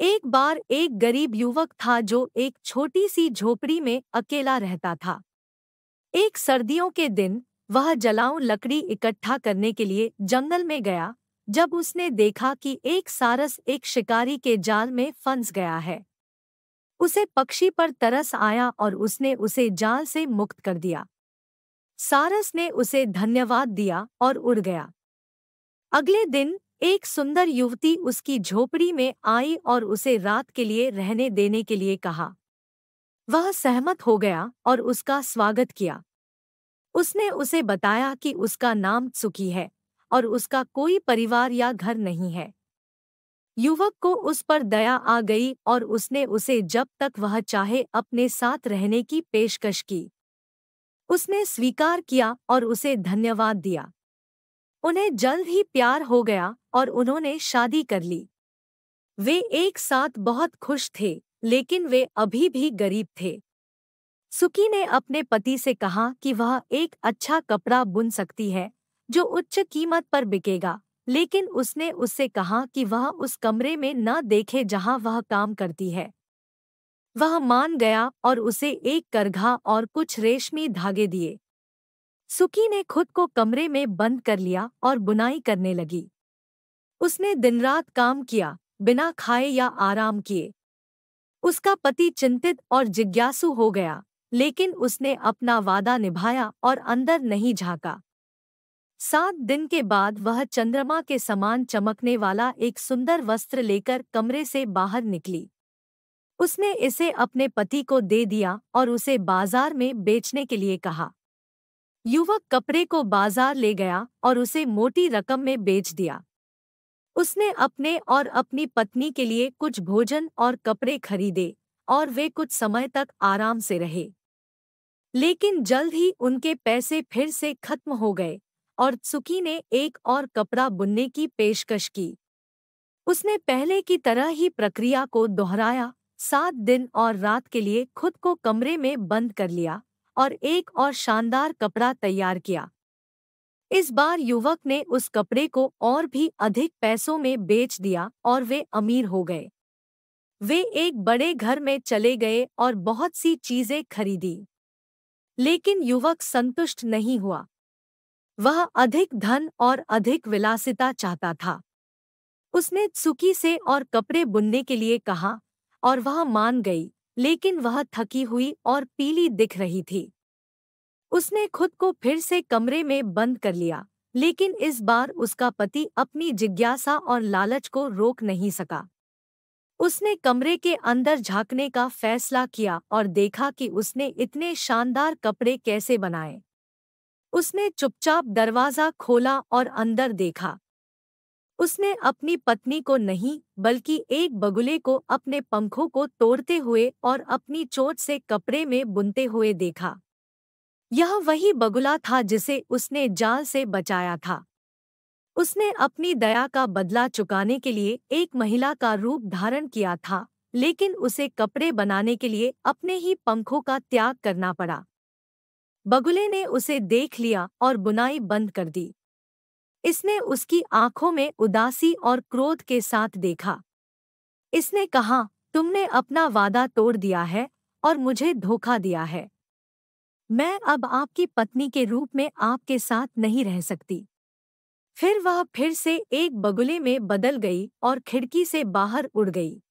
एक बार एक गरीब युवक था जो एक छोटी सी झोपड़ी में अकेला रहता था। एक सर्दियों के दिन वह जलाऊ लकड़ी इकट्ठा करने के लिए जंगल में गया, जब उसने देखा कि एक सारस एक शिकारी के जाल में फंस गया है। उसे पक्षी पर तरस आया और उसने उसे जाल से मुक्त कर दिया। सारस ने उसे धन्यवाद दिया और उड़ गया। अगले दिन एक सुंदर युवती उसकी झोपड़ी में आई और उसे रात के लिए रहने देने के लिए कहा। वह सहमत हो गया और उसका स्वागत किया। उसने उसे बताया कि उसका नाम त्सुकी है और उसका कोई परिवार या घर नहीं है। युवक को उस पर दया आ गई और उसने उसे जब तक वह चाहे अपने साथ रहने की पेशकश की। उसने स्वीकार किया और उसे धन्यवाद दिया। उन्हें जल्द ही प्यार हो गया और उन्होंने शादी कर ली। वे एक साथ बहुत खुश थे, लेकिन वे अभी भी गरीब थे। सुकी ने अपने पति से कहा कि वह एक अच्छा कपड़ा बुन सकती है जो उच्च कीमत पर बिकेगा, लेकिन उसने उससे कहा कि वह उस कमरे में न देखे जहां वह काम करती है। वह मान गया और उसे एक करघा और कुछ रेशमी धागे दिए। सुकी ने खुद को कमरे में बंद कर लिया और बुनाई करने लगी। उसने दिन-रात काम किया, बिना खाए या आराम किए। उसका पति चिंतित और जिज्ञासु हो गया, लेकिन उसने अपना वादा निभाया और अंदर नहीं झांका। 7 दिन के बाद वह चंद्रमा के समान चमकने वाला एक सुंदर वस्त्र लेकर कमरे से बाहर निकली। उसने इसे अपने पति को दे दिया और उसे बाजार में बेचने के लिए कहा। युवक कपड़े को बाजार ले गया और उसे मोटी रकम में बेच दिया। उसने अपने और अपनी पत्नी के लिए कुछ भोजन और कपड़े खरीदे और वे कुछ समय तक आराम से रहे। लेकिन जल्द ही उनके पैसे फिर से खत्म हो गए और त्सुकी ने एक और कपड़ा बुनने की पेशकश की। उसने पहले की तरह ही प्रक्रिया को दोहराया, 7 दिन और रात के लिए खुद को कमरे में बंद कर लिया और एक और शानदार कपड़ा तैयार किया। इस बार युवक ने उस कपड़े को और भी अधिक पैसों में बेच दिया और वे अमीर हो गए। वे एक बड़े घर में चले गए और बहुत सी चीजें खरीदी। लेकिन युवक संतुष्ट नहीं हुआ। वह अधिक धन और अधिक विलासिता चाहता था। उसने त्सुकी से और कपड़े बुनने के लिए कहा और वह मान गई, लेकिन वह थकी हुई और पीली दिख रही थी। उसने खुद को फिर से कमरे में बंद कर लिया, लेकिन इस बार उसका पति अपनी जिज्ञासा और लालच को रोक नहीं सका। उसने कमरे के अंदर झांकने का फैसला किया और देखा कि उसने इतने शानदार कपड़े कैसे बनाए। उसने चुपचाप दरवाज़ा खोला और अंदर देखा। उसने अपनी पत्नी को नहीं, बल्कि एक बगुले को अपने पंखों को तोड़ते हुए और अपनी चोट से कपड़े में बुनते हुए देखा। यह वही बगुला था जिसे उसने जाल से बचाया था। उसने अपनी दया का बदला चुकाने के लिए एक महिला का रूप धारण किया था, लेकिन उसे कपड़े बनाने के लिए अपने ही पंखों का त्याग करना पड़ा। बगुले ने उसे देख लिया और बुनाई बंद कर दी। इसने उसकी आंखों में उदासी और क्रोध के साथ देखा। इसने कहा, तुमने अपना वादा तोड़ दिया है और मुझे धोखा दिया है। मैं अब आपकी पत्नी के रूप में आपके साथ नहीं रह सकती। फिर वह फिर से एक बगुले में बदल गई और खिड़की से बाहर उड़ गई।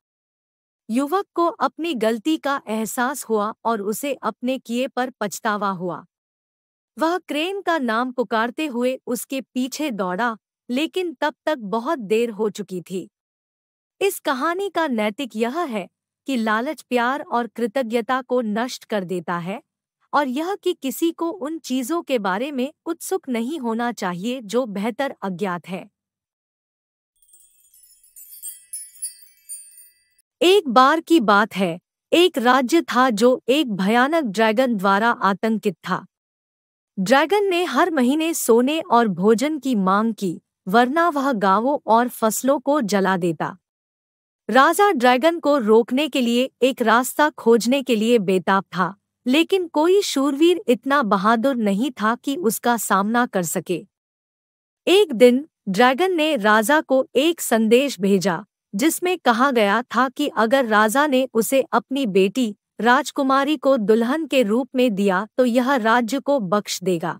युवक को अपनी गलती का एहसास हुआ और उसे अपने किए पर पछतावा हुआ। वह क्रेन का नाम पुकारते हुए उसके पीछे दौड़ा, लेकिन तब तक बहुत देर हो चुकी थी। इस कहानी का नैतिक यह है कि लालच प्यार और कृतज्ञता को नष्ट कर देता है, और यह कि किसी को उन चीजों के बारे में उत्सुक नहीं होना चाहिए जो बेहतर अज्ञात है। एक बार की बात है, एक राज्य था जो एक भयानक ड्रैगन द्वारा आतंकित था। ड्रैगन ने हर महीने सोने और भोजन की मांग की, वरना वह गांवों और फसलों को जला देता। राजा ड्रैगन को रोकने के लिए एक रास्ता खोजने के लिए बेताब था, लेकिन कोई शूरवीर इतना बहादुर नहीं था कि उसका सामना कर सके। एक दिन ड्रैगन ने राजा को एक संदेश भेजा जिसमें कहा गया था कि अगर राजा ने उसे अपनी बेटी राजकुमारी को दुल्हन के रूप में दिया तो यह राज्य को बख्श देगा।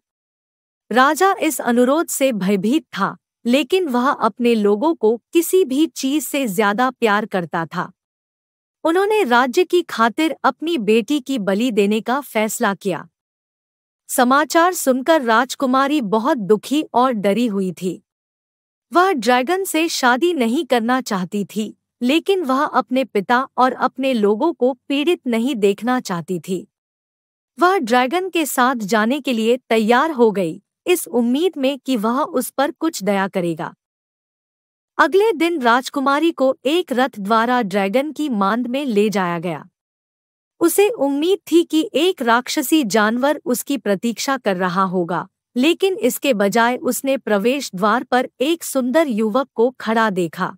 राजा इस अनुरोध से भयभीत था, लेकिन वह अपने लोगों को किसी भी चीज से ज्यादा प्यार करता था। उन्होंने राज्य की खातिर अपनी बेटी की बलि देने का फैसला किया। समाचार सुनकर राजकुमारी बहुत दुखी और डरी हुई थी। वह ड्रैगन से शादी नहीं करना चाहती थी, लेकिन वह अपने पिता और अपने लोगों को पीड़ित नहीं देखना चाहती थी। वह ड्रैगन के साथ जाने के लिए तैयार हो गई, इस उम्मीद में कि वह उस पर कुछ दया करेगा। अगले दिन राजकुमारी को एक रथ द्वारा ड्रैगन की मांद में ले जाया गया। उसे उम्मीद थी कि एक राक्षसी जानवर उसकी प्रतीक्षा कर रहा होगा, लेकिन इसके बजाय उसने प्रवेश द्वार पर एक सुंदर युवक को खड़ा देखा।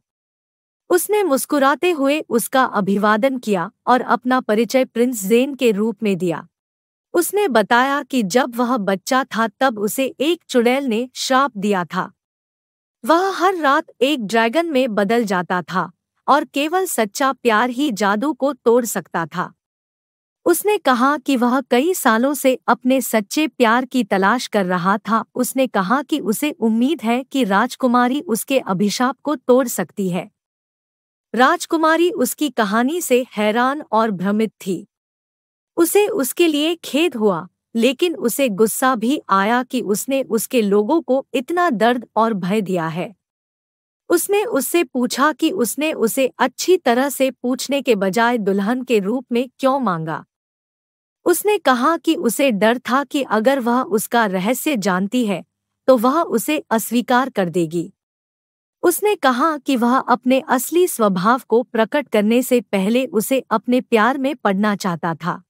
उसने मुस्कुराते हुए उसका अभिवादन किया और अपना परिचय प्रिंस ज़ेन के रूप में दिया। उसने बताया कि जब वह बच्चा था तब उसे एक चुड़ैल ने श्राप दिया था। वह हर रात एक ड्रैगन में बदल जाता था और केवल सच्चा प्यार ही जादू को तोड़ सकता था। उसने कहा कि वह कई सालों से अपने सच्चे प्यार की तलाश कर रहा था। उसने कहा कि उसे उम्मीद है कि राजकुमारी उसके अभिशाप को तोड़ सकती है। राजकुमारी उसकी कहानी से हैरान और भ्रमित थी। उसे उसके लिए खेद हुआ, लेकिन उसे गुस्सा भी आया कि उसने उसके लोगों को इतना दर्द और भय दिया है। उसने उससे पूछा कि उसने उसे अच्छी तरह से पूछने के बजाय दुल्हन के रूप में क्यों मांगा। उसने कहा कि उसे डर था कि अगर वह उसका रहस्य जानती है तो वह उसे अस्वीकार कर देगी। उसने कहा कि वह अपने असली स्वभाव को प्रकट करने से पहले उसे अपने प्यार में पड़ना चाहता था।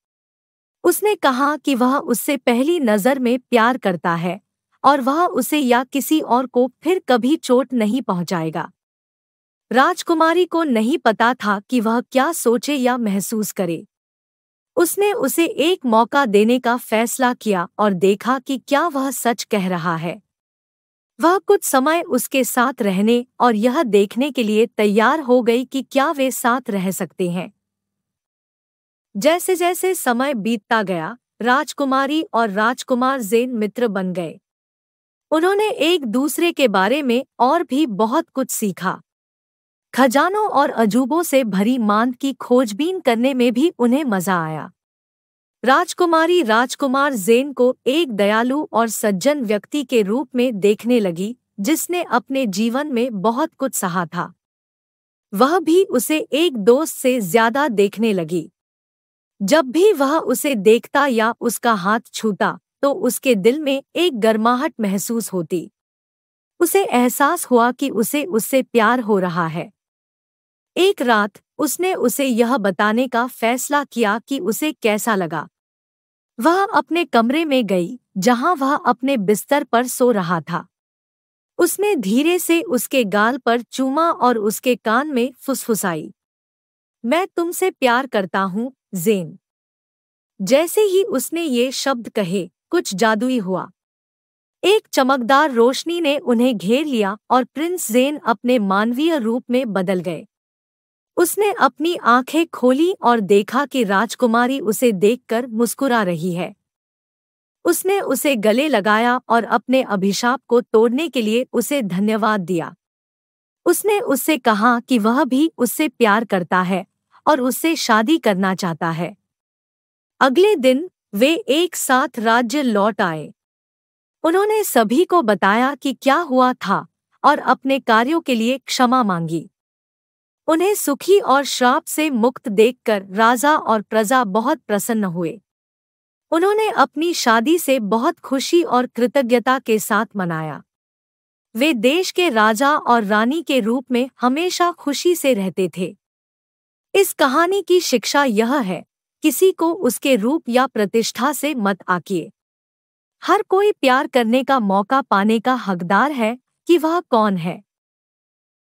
उसने कहा कि वह उससे पहली नज़र में प्यार करता है और वह उसे या किसी और को फिर कभी चोट नहीं पहुंचाएगा। राजकुमारी को नहीं पता था कि वह क्या सोचे या महसूस करे। उसने उसे एक मौका देने का फैसला किया और देखा कि क्या वह सच कह रहा है। वह कुछ समय उसके साथ रहने और यह देखने के लिए तैयार हो गई कि क्या वे साथ रह सकते हैं। जैसे जैसे समय बीतता गया, राजकुमारी और राजकुमार ज़ेन मित्र बन गए। उन्होंने एक दूसरे के बारे में और भी बहुत कुछ सीखा। खजानों और अजूबों से भरी मांद की खोजबीन करने में भी उन्हें मजा आया। राजकुमारी राजकुमार ज़ेन को एक दयालु और सज्जन व्यक्ति के रूप में देखने लगी, जिसने अपने जीवन में बहुत कुछ सहा था। वह भी उसे एक दोस्त से ज्यादा देखने लगी। जब भी वह उसे देखता या उसका हाथ छूता तो उसके दिल में एक गर्माहट महसूस होती। उसे एहसास हुआ कि उसे उससे प्यार हो रहा है। एक रात उसने उसे यह बताने का फैसला किया कि उसे कैसा लगा। वह अपने कमरे में गई, जहां वह अपने बिस्तर पर सो रहा था। उसने धीरे से उसके गाल पर चूमा और उसके कान में फुसफुसाई, मैं तुमसे प्यार करता हूँ, ज़ेन। जैसे ही उसने ये शब्द कहे, कुछ जादुई हुआ। एक चमकदार रोशनी ने उन्हें घेर लिया और प्रिंस ज़ेन अपने मानवीय रूप में बदल गए। उसने अपनी आंखें खोली और देखा कि राजकुमारी उसे देखकर मुस्कुरा रही है। उसने उसे गले लगाया और अपने अभिशाप को तोड़ने के लिए उसे धन्यवाद दिया। उसने उससे कहा कि वह भी उससे प्यार करता है और उससे शादी करना चाहता है। अगले दिन वे एक साथ राज्य लौट आए। उन्होंने सभी को बताया कि क्या हुआ था और अपने कार्यों के लिए क्षमा मांगी। उन्हें सुखी और श्राप से मुक्त देखकर राजा और प्रजा बहुत प्रसन्न हुए। उन्होंने अपनी शादी से बहुत खुशी और कृतज्ञता के साथ मनाया। वे देश के राजा और रानी के रूप में हमेशा खुशी से रहते थे। इस कहानी की शिक्षा यह है, किसी को उसके रूप या प्रतिष्ठा से मत आंकिए। हर कोई प्यार करने का मौका पाने का हकदार है कि वह कौन है।